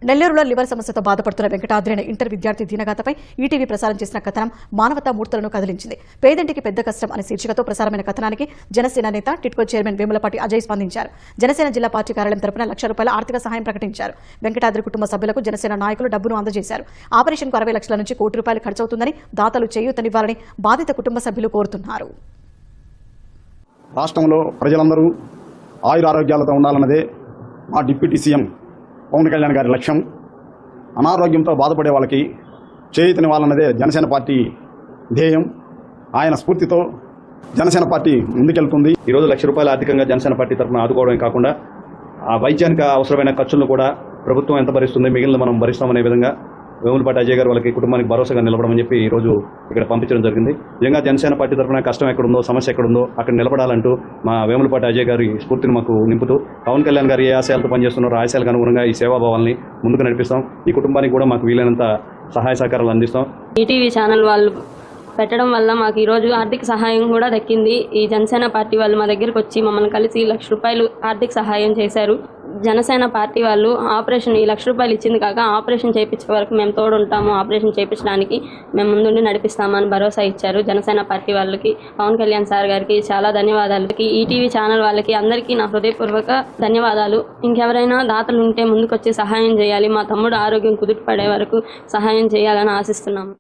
నెల్లూరులో లివర్ సమస్యతో బాధపడుతున్న వెంకటాద్రి అనే ఇంటర్ విద్యార్థి దీనగాథపై ఈటీవీ ప్రసారం చేసిన కథనం మానవతా మూర్తులను కదిలించింది. పేదింటికి పెద్ద కష్టం అనే శీర్షికతో ప్రసారమైన కథనానికి జనసేన నేత టిట్కో చైర్మన్ వేములపాటి అజయ్ స్పందించారు. జనసేన జిల్లా పార్టీ కార్యాలయం తరపున ₹1,00,000 ఆర్థిక సహాయం ప్రకటించారు. వెంకటాద్రి కుటుంబ సభ్యులకు జనసేన నాయకులు డబ్బును అందజేశారు. ఆపరేషన్కు 60 లక్షల నుంచి ₹1 కోటి ఖర్చవుతుందని దాతలు చేయూతనివ్వాలని బాధిత కుటుంబ సభ్యులు కోరుతున్నారు. రాష్ట్రంలో ప్రజలందరూ ఆయురారోగ్యాలతో ఉండాలన్నదే మా డిప్యూటీ సీఎం పవన్ కళ్యాణ్ గారి లక్ష్యం. అనారోగ్యంతో బాధపడే వాళ్ళకి చేయూతనివ్వాలన్నదే జనసేన పార్టీ ధ్యేయం. ఆయన స్ఫూర్తితో జనసేన పార్టీ ముందుకెళ్తుంది. ఈరోజు ₹1,00,000 ఆర్థికంగా జనసేన పార్టీ తరఫున ఆదుకోవడమే కాకుండా ఆ వైద్యానికి అవసరమైన ఖర్చులను కూడా ప్రభుత్వం ఎంత భరిస్తుంది, మిగిలిన మనం భరిస్తామనే విధంగా వేములపాటి అజయ్ గారు వాళ్ళకి కుటుంబానికి భరోసాగా నిలబడమని చెప్పి ఈరోజు ఇక్కడ పంపించడం జరిగింది. నిజంగా జనసేన పార్టీ తరఫున కష్టం ఎక్కడుందో, సమస్య ఎక్కడుందో అక్కడ నిలబడాలంటూ మా వేములపాటి అజయ్ గారి స్ఫూర్తిని మాకు నింపుతూ పవన్ కళ్యాణ్ గారు ఏ ఆశయాలతో పనిచేస్తున్నారో ఆశయాలకు అనుగుణంగా ఈ సేవాభావాల్ని ముందుకు నడిపిస్తాం. ఈ కుటుంబానికి కూడా మాకు వీలైనంత సహాయ సహకారాలు అందిస్తాం. ఈటీవీ ఛానల్ వాళ్ళు పెట్టడం వల్ల మాకు ఈరోజు ఆర్థిక సహాయం కూడా దక్కింది. ఈ జనసేన పార్టీ వాళ్ళు మా దగ్గరకు వచ్చి మమ్మల్ని కలిసి ₹1,00,000 ఆర్థిక సహాయం చేశారు. జనసేన పార్టీ వాళ్ళు ఆపరేషన్ ఈ ₹1,00,000 ఇచ్చింది కాక ఆపరేషన్ చేయించే వరకు మేము తోడుంటాము, ఆపరేషన్ చేయించడానికి మేము ముందుండి నడిపిస్తామని భరోసా ఇచ్చారు. జనసేన పార్టీ వాళ్ళకి, పవన్ కళ్యాణ్ సార్ గారికి చాలా ధన్యవాదాలు. ఈటీవీ ఛానల్ వాళ్ళకి అందరికీ నా హృదయపూర్వక ధన్యవాదాలు. ఇంకెవరైనా దాతలు ఉంటే ముందుకొచ్చి సహాయం చేయాలి. మా తమ్ముడు ఆరోగ్యం కుదుటపడే వరకు సహాయం చేయాలని ఆశిస్తున్నాము.